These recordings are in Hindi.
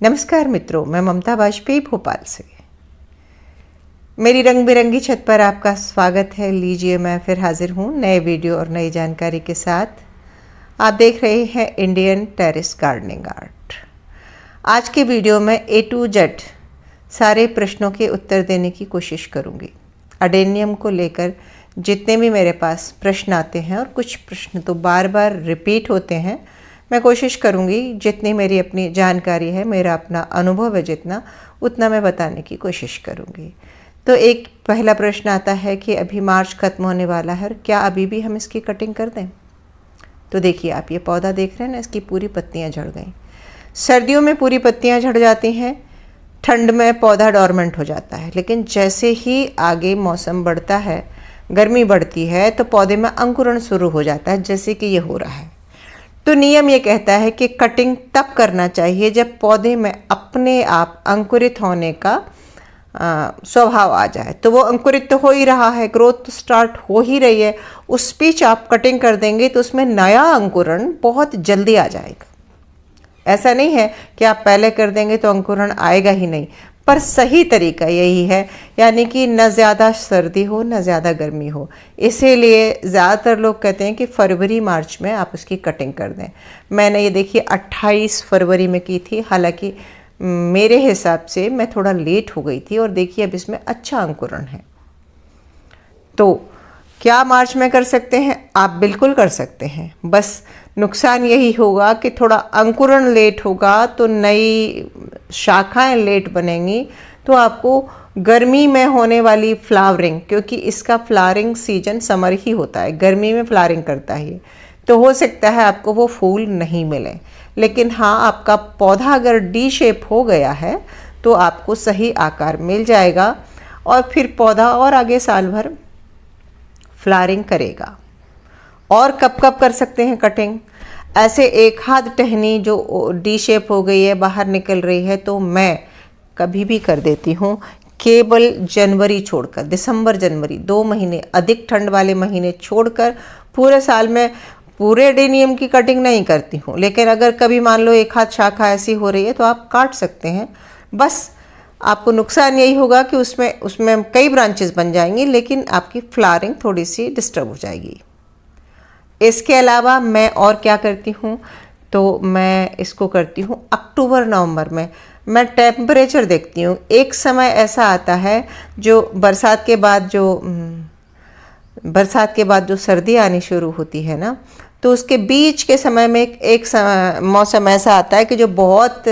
नमस्कार मित्रों, मैं ममता वाजपेयी भोपाल से। मेरी रंग बिरंगी छत पर आपका स्वागत है। लीजिए, मैं फिर हाजिर हूँ नए वीडियो और नई जानकारी के साथ। आप देख रहे हैं इंडियन टेरेस गार्डनिंग आर्ट। आज के वीडियो में A to Z सारे प्रश्नों के उत्तर देने की कोशिश करूँगी। अडेनियम को लेकर जितने भी मेरे पास प्रश्न आते हैं, और कुछ प्रश्न तो बार बार रिपीट होते हैं, मैं कोशिश करूँगी जितनी मेरी अपनी जानकारी है, मेरा अपना अनुभव है जितना, उतना मैं बताने की कोशिश करूँगी। तो एक पहला प्रश्न आता है कि अभी मार्च ख़त्म होने वाला है, क्या अभी भी हम इसकी कटिंग कर दें? तो देखिए, आप ये पौधा देख रहे हैं ना, इसकी पूरी पत्तियाँ झड़ गई। सर्दियों में पूरी पत्तियाँ झड़ जाती हैं, ठंड में पौधा डोरमेंट हो जाता है, लेकिन जैसे ही आगे मौसम बढ़ता है, गर्मी बढ़ती है, तो पौधे में अंकुरण शुरू हो जाता है, जैसे कि ये हो रहा है। तो नियम ये कहता है कि कटिंग तब करना चाहिए जब पौधे में अपने आप अंकुरित होने का स्वभाव आ जाए। तो वो अंकुरित तो हो ही रहा है, ग्रोथ तो स्टार्ट हो ही रही है, उस बीच आप कटिंग कर देंगे तो उसमें नया अंकुरण बहुत जल्दी आ जाएगा। ऐसा नहीं है कि आप पहले कर देंगे तो अंकुरण आएगा ही नहीं, पर सही तरीका यही है, यानी कि न ज़्यादा सर्दी हो न ज़्यादा गर्मी हो। इसीलिए ज़्यादातर लोग कहते हैं कि फरवरी मार्च में आप उसकी कटिंग कर दें। मैंने ये देखिए 28 फरवरी में की थी, हालांकि मेरे हिसाब से मैं थोड़ा लेट हो गई थी, और देखिए अब इसमें अच्छा अंकुरण है। तो क्या मार्च में कर सकते हैं? आप बिल्कुल कर सकते हैं, बस नुकसान यही होगा कि थोड़ा अंकुरण लेट होगा, तो नई शाखाएं लेट बनेंगी, तो आपको गर्मी में होने वाली फ्लावरिंग, क्योंकि इसका फ्लावरिंग सीजन समर ही होता है, गर्मी में फ्लावरिंग करता है, तो हो सकता है आपको वो फूल नहीं मिले। लेकिन हाँ, आपका पौधा अगर डी शेप हो गया है तो आपको सही आकार मिल जाएगा, और फिर पौधा और आगे साल भर फ्लावरिंग करेगा। और कब कब कर सकते हैं कटिंग? ऐसे एक हाथ टहनी जो डी शेप हो गई है, बाहर निकल रही है, तो मैं कभी भी कर देती हूँ, केवल जनवरी छोड़कर, दिसंबर जनवरी 2 महीने, अधिक ठंड वाले महीने छोड़कर पूरे साल में पूरे एडेनियम की कटिंग नहीं करती हूँ। लेकिन अगर कभी मान लो एक हाथ शाखा ऐसी हो रही है तो आप काट सकते हैं। बस आपको नुकसान यही होगा कि उसमें कई ब्रांचेस बन जाएंगी, लेकिन आपकी फ्लावरिंग थोड़ी सी डिस्टर्ब हो जाएगी। इसके अलावा मैं और क्या करती हूँ, तो मैं इसको करती हूँ अक्टूबर नवंबर में। मैं टेम्परेचर देखती हूँ। एक समय ऐसा आता है जो बरसात के बाद जो सर्दी आनी शुरू होती है ना, तो उसके बीच के समय में एक मौसम ऐसा आता है कि जो बहुत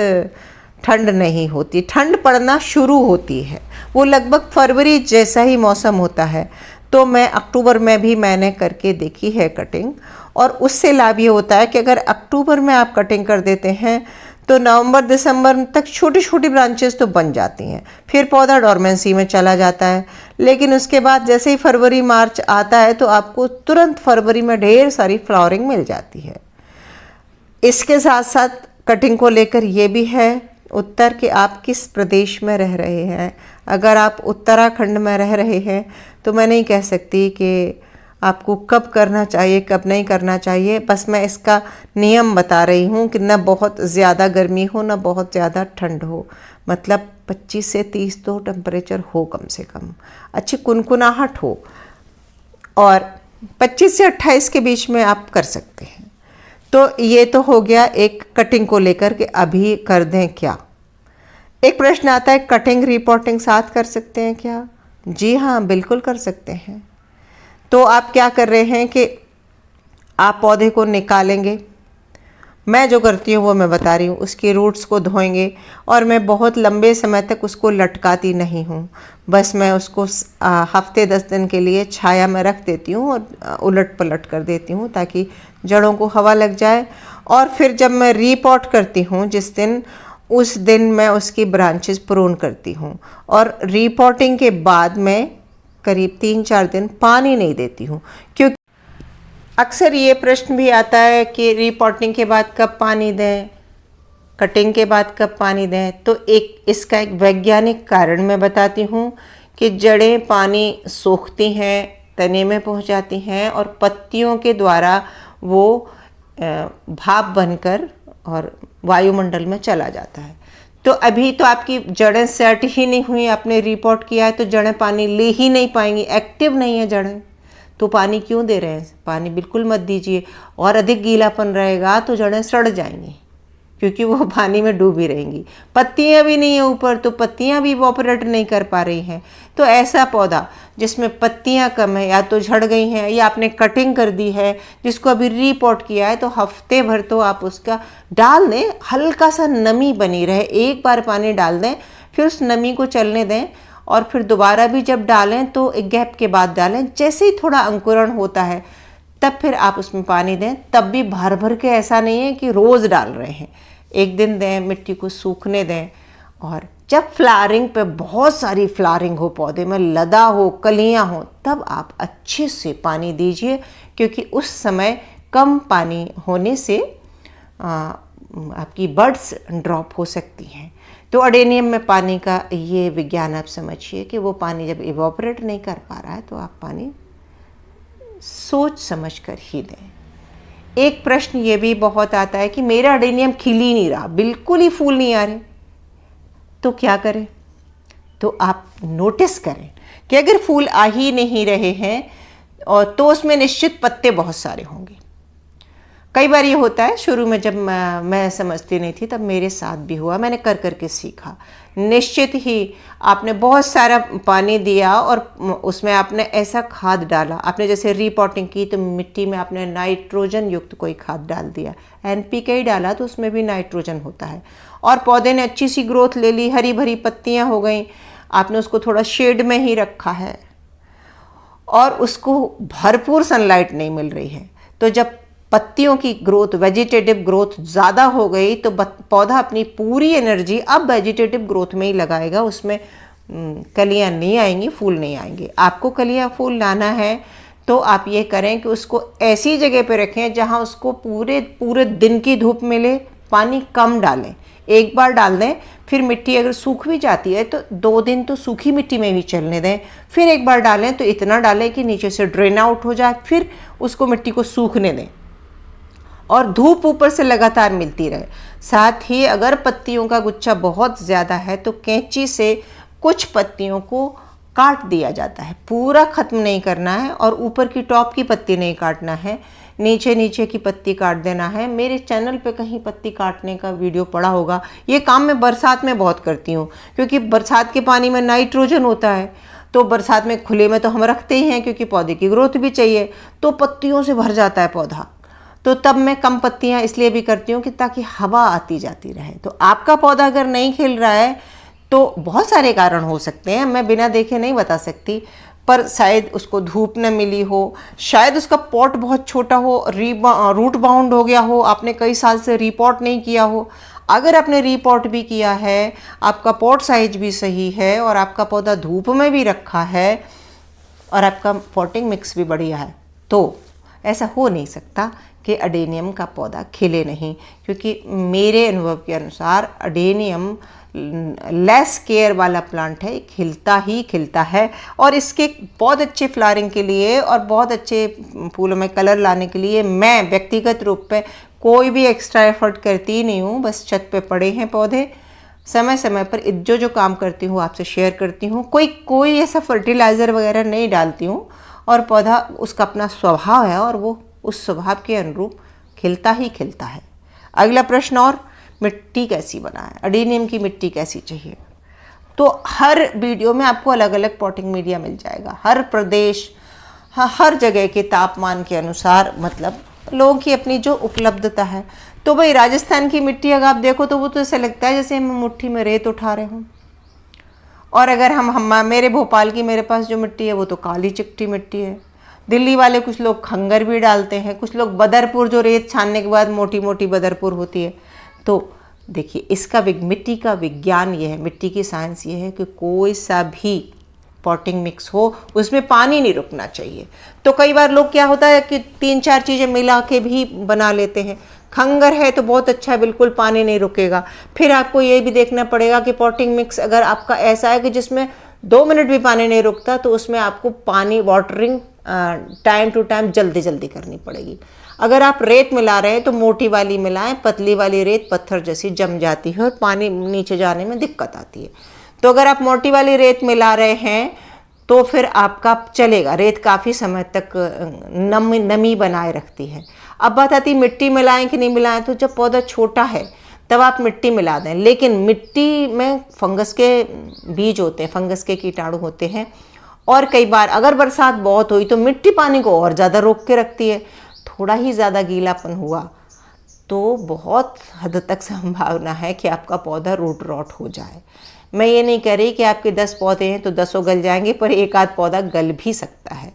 ठंड नहीं होती, ठंड पड़ना शुरू होती है, वो लगभग फरवरी जैसा ही मौसम होता है। तो मैं अक्टूबर में भी मैंने करके देखी है कटिंग, और उससे लाभ ये होता है कि अगर अक्टूबर में आप कटिंग कर देते हैं तो नवंबर दिसंबर तक छोटी छोटी ब्रांचेस तो बन जाती हैं, फिर पौधा डोरमेंसी में चला जाता है। लेकिन उसके बाद जैसे ही फरवरी मार्च आता है तो आपको तुरंत फरवरी में ढेर सारी फ्लावरिंग मिल जाती है। इसके साथ साथ कटिंग को लेकर ये भी है उत्तर कि आप किस प्रदेश में रह रहे हैं। अगर आप उत्तराखंड में रह रहे हैं तो मैं नहीं कह सकती कि आपको कब करना चाहिए कब नहीं करना चाहिए, बस मैं इसका नियम बता रही हूँ कि न बहुत ज़्यादा गर्मी हो न बहुत ज़्यादा ठंड हो, मतलब 25 से 30 तो टेम्परेचर हो कम से कम, अच्छी कुनकुनाहट हो, और 25 से 28 के बीच में आप कर सकते हैं। तो ये तो हो गया एक कटिंग को लेकर कि अभी कर दें क्या। एक प्रश्न आता है, कटिंग रिपोर्टिंग साथ कर सकते हैं क्या? जी हाँ, बिल्कुल कर सकते हैं। तो आप क्या कर रहे हैं कि आप पौधे को निकालेंगे, मैं जो करती हूँ वो मैं बता रही हूँ, उसकी रूट्स को धोएंगे, और मैं बहुत लंबे समय तक उसको लटकाती नहीं हूँ, बस मैं उसको हफ्ते 10 दिन के लिए छाया में रख देती हूँ और उलट पलट कर देती हूँ ताकि जड़ों को हवा लग जाए। और फिर जब मैं रीपॉट करती हूँ जिस दिन, उस दिन मैं उसकी ब्रांचेस प्रून करती हूँ, और रीपॉटिंग के बाद मैं करीब 3-4 दिन पानी नहीं देती हूँ, क्योंकि अक्सर ये प्रश्न भी आता है कि रीपॉटिंग के बाद कब पानी दें, कटिंग के बाद कब पानी दें। तो इसका एक वैज्ञानिक कारण मैं बताती हूँ कि जड़ें पानी सोखती हैं, तने में पहुँच जाती हैं, और पत्तियों के द्वारा वो भाप बनकर और वायुमंडल में चला जाता है। तो अभी तो आपकी जड़ें सेट ही नहीं हुई, आपने रिपोर्ट किया है तो जड़ें पानी ले ही नहीं पाएंगी, एक्टिव नहीं है जड़ें, तो पानी क्यों दे रहे हैं? पानी बिल्कुल मत दीजिए। और अधिक गीलापन रहेगा तो जड़ें सड़ जाएंगी, क्योंकि वो पानी में डूबी रहेंगी। पत्तियां भी नहीं है ऊपर, तो पत्तियां भी इवोपरेट नहीं कर पा रही हैं। तो ऐसा पौधा जिसमें पत्तियां कम है, या तो झड़ गई हैं या आपने कटिंग कर दी है, जिसको अभी रीपॉट किया है, तो हफ्ते भर तो आप उसका डाल दें, हल्का सा नमी बनी रहे, एक बार पानी डाल दें, फिर उस नमी को चलने दें, और फिर दोबारा भी जब डालें तो एक गैप के बाद डालें। जैसे ही थोड़ा अंकुरण होता है तब फिर आप उसमें पानी दें, तब भी भर भर के ऐसा नहीं है कि रोज़ डाल रहे हैं। एक दिन दें, मिट्टी को सूखने दें, और जब फ्लावरिंग पे बहुत सारी फ्लावरिंग हो, पौधे में लदा हो, कलियां हो, तब आप अच्छे से पानी दीजिए, क्योंकि उस समय कम पानी होने से आपकी बड्स ड्रॉप हो सकती हैं। तो अडेनियम में पानी का ये विज्ञान आप समझिए कि वो पानी जब इवोपरेट नहीं कर पा रहा है तो आप पानी सोच समझ कर ही दें। एक प्रश्न ये भी बहुत आता है कि मेरा अडेनियम खिल ही नहीं रहा, बिल्कुल ही फूल नहीं आ रहे, तो क्या करें? तो आप नोटिस करें कि अगर फूल आ ही नहीं रहे हैं और तो उसमें निश्चित पत्ते बहुत सारे होंगे। कई बार ये होता है, शुरू में जब मैं समझती नहीं थी तब मेरे साथ भी हुआ, मैंने कर करके सीखा। निश्चित ही आपने बहुत सारा पानी दिया और उसमें आपने ऐसा खाद डाला, आपने जैसे रीपॉटिंग की तो मिट्टी में आपने नाइट्रोजन युक्त कोई खाद डाल दिया, NPK ही डाला तो उसमें भी नाइट्रोजन होता है, और पौधे ने अच्छी सी ग्रोथ ले ली, हरी भरी पत्तियां हो गई। आपने उसको थोड़ा शेड में ही रखा है और उसको भरपूर सनलाइट नहीं मिल रही है, तो जब पत्तियों की ग्रोथ, वेजिटेटिव ग्रोथ ज़्यादा हो गई तो पौधा अपनी पूरी एनर्जी अब वेजिटेटिव ग्रोथ में ही लगाएगा, उसमें कलियां नहीं आएंगी, फूल नहीं आएंगे। आपको कलियां फूल लाना है तो आप ये करें कि उसको ऐसी जगह पे रखें जहां उसको पूरे दिन की धूप मिले, पानी कम डालें, एक बार डाल दें, फिर मिट्टी अगर सूख भी जाती है तो 2 दिन तो सूखी मिट्टी में भी चलने दें, फिर एक बार डालें तो इतना डालें कि नीचे से ड्रेन आउट हो जाए, फिर उसको मिट्टी को सूखने दें और धूप ऊपर से लगातार मिलती रहे। साथ ही अगर पत्तियों का गुच्छा बहुत ज़्यादा है तो कैंची से कुछ पत्तियों को काट दिया जाता है, पूरा ख़त्म नहीं करना है, और ऊपर की टॉप की पत्ती नहीं काटना है, नीचे की पत्ती काट देना है। मेरे चैनल पे कहीं पत्ती काटने का वीडियो पड़ा होगा। ये काम मैं बरसात में बहुत करती हूँ, क्योंकि बरसात के पानी में नाइट्रोजन होता है, तो बरसात में खुले में तो हम रखते ही हैं क्योंकि पौधे की ग्रोथ भी चाहिए, तो पत्तियों से भर जाता है पौधा। तो तब मैं कम पत्तियां इसलिए भी करती हूँ कि ताकि हवा आती जाती रहे। तो आपका पौधा अगर नहीं खिल रहा है तो बहुत सारे कारण हो सकते हैं, मैं बिना देखे नहीं बता सकती, पर शायद उसको धूप न मिली हो, शायद उसका पॉट बहुत छोटा हो, रूट बाउंड हो गया हो, आपने कई साल से रीपॉट नहीं किया हो। अगर आपने रीपॉट भी किया है, आपका पॉट साइज भी सही है और आपका पौधा धूप में भी रखा है और आपका पॉटिंग मिक्स भी बढ़िया है, तो ऐसा हो नहीं सकता कि अडेनियम का पौधा खिले नहीं, क्योंकि मेरे अनुभव के अनुसार अडेनियम लेस केयर वाला प्लांट है, खिलता ही खिलता है। और इसके बहुत अच्छे फ्लावरिंग के लिए और बहुत अच्छे फूलों में कलर लाने के लिए मैं व्यक्तिगत रूप पे कोई भी एक्स्ट्रा एफर्ट करती ही नहीं हूँ। बस छत पे पड़े हैं पौधे, समय समय पर जो काम करती हूँ आपसे शेयर करती हूँ। कोई ऐसा फर्टिलाइज़र वगैरह नहीं डालती हूँ, और पौधा उसका अपना स्वभाव है और वो उस स्वभाव के अनुरूप खिलता ही खिलता है। अगला प्रश्न, और मिट्टी कैसी बनाएं, अडेनियम की मिट्टी कैसी चाहिए? तो हर वीडियो में आपको अलग अलग पॉटिंग मीडिया मिल जाएगा, हर प्रदेश, हर जगह के तापमान के अनुसार, मतलब लोगों की अपनी जो उपलब्धता है। तो भाई राजस्थान की मिट्टी अगर आप देखो तो वो तो ऐसा लगता है जैसे हम मुट्ठी में रेत उठा रहे हों, और अगर हम मेरे भोपाल की मेरे पास जो मिट्टी है वो तो काली चिकटी मिट्टी है। दिल्ली वाले कुछ लोग खंगर भी डालते हैं, कुछ लोग बदरपुर, जो रेत छानने के बाद मोटी मोटी बदरपुर होती है। तो देखिए, इसका मिट्टी का विज्ञान ये है, मिट्टी की साइंस ये है कि कोई सा भी पॉटिंग मिक्स हो उसमें पानी नहीं रुकना चाहिए। तो कई बार लोग क्या होता है कि 3-4 चीज़ें मिला के भी बना लेते हैं। खंगर है तो बहुत अच्छा, बिल्कुल पानी नहीं रुकेगा। फिर आपको ये भी देखना पड़ेगा कि पॉटिंग मिक्स अगर आपका ऐसा है कि जिसमें 2 मिनट भी पानी नहीं रुकता, तो उसमें आपको पानी वाटरिंग टाइम टू टाइम जल्दी करनी पड़ेगी। अगर आप रेत मिला रहे हैं तो मोटी वाली मिलाएं, पतली वाली रेत पत्थर जैसी जम जाती है और पानी नीचे जाने में दिक्कत आती है। तो अगर आप मोटी वाली रेत मिला रहे हैं तो फिर आपका चलेगा, रेत काफ़ी समय तक नमी बनाए रखती है। अब बात आती है मिट्टी मिलाएं कि नहीं मिलाएं। तो जब पौधा छोटा है तब आप मिट्टी मिला दें, लेकिन मिट्टी में फंगस के बीज होते हैं, फंगस के कीटाणु होते हैं, और कई बार अगर बरसात बहुत हुई तो मिट्टी पानी को और ज़्यादा रोक के रखती है। थोड़ा ही ज़्यादा गीलापन हुआ तो बहुत हद तक संभावना है कि आपका पौधा रूट रॉट हो जाए। मैं ये नहीं कह रही कि आपके 10 पौधे हैं तो 10 गल जाएंगे, पर एक आध पौधा गल भी सकता है।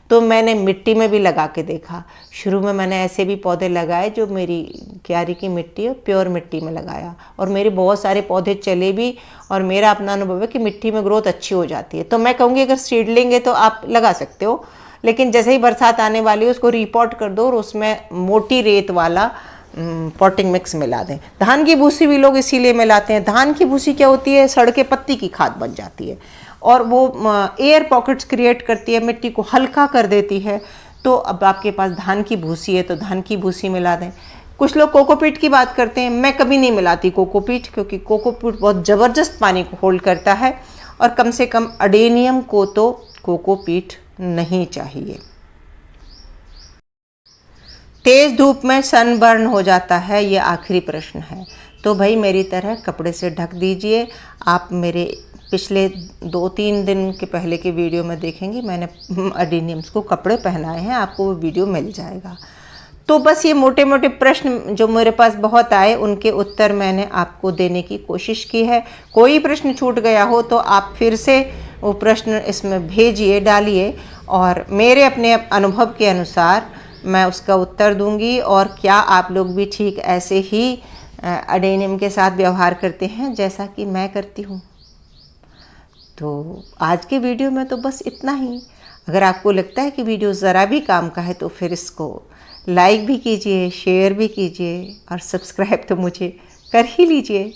तो मैंने मिट्टी में भी लगा के देखा। शुरू में मैंने ऐसे भी पौधे लगाए जो मेरी क्यारी की मिट्टी है, प्योर मिट्टी में लगाया, और मेरे बहुत सारे पौधे चले भी, और मेरा अपना अनुभव है कि मिट्टी में ग्रोथ अच्छी हो जाती है। तो मैं कहूँगी अगर सीडलिंग है तो आप लगा सकते हो, लेकिन जैसे ही बरसात आने वाली है उसको रिपॉट कर दो और उसमें मोटी रेत वाला पॉटिंग मिक्स मिला दें। धान की भूसी भी लोग इसीलिए मिलाते हैं। धान की भूसी क्या होती है, सड़ के पत्ती की खाद बन जाती है और वो एयर पॉकेट्स क्रिएट करती है, मिट्टी को हल्का कर देती है। तो अब आपके पास धान की भूसी है तो धान की भूसी मिला दें। कुछ लोग कोकोपीट की बात करते हैं, मैं कभी नहीं मिलाती कोकोपीट, क्योंकि कोकोपीट बहुत ज़बरदस्त पानी को होल्ड करता है, और कम से कम अडेनियम को तो कोकोपीट नहीं चाहिए। तेज़ धूप में सनबर्न हो जाता है, ये आखिरी प्रश्न है। तो भाई मेरी तरह कपड़े से ढक दीजिए। आप मेरे पिछले 2-3 दिन के पहले के वीडियो में देखेंगे, मैंने अडेनियम्स को कपड़े पहनाए हैं, आपको वो वीडियो मिल जाएगा। तो बस ये मोटे मोटे प्रश्न जो मेरे पास बहुत आए उनके उत्तर मैंने आपको देने की कोशिश की है। कोई प्रश्न छूट गया हो तो आप फिर से वो प्रश्न इसमें भेजिए, डालिए, और मेरे अपने अनुभव के अनुसार मैं उसका उत्तर दूंगी। और क्या आप लोग भी ठीक ऐसे ही अडेनियम के साथ व्यवहार करते हैं जैसा कि मैं करती हूँ? तो आज के वीडियो में तो बस इतना ही। अगर आपको लगता है कि वीडियो ज़रा भी काम का है तो फिर इसको लाइक भी कीजिए, शेयर भी कीजिए, और सब्सक्राइब तो मुझे कर ही लीजिए।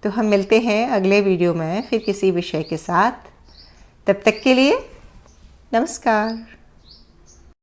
तो हम मिलते हैं अगले वीडियो में फिर किसी विषय के साथ। तब तक के लिए नमस्कार।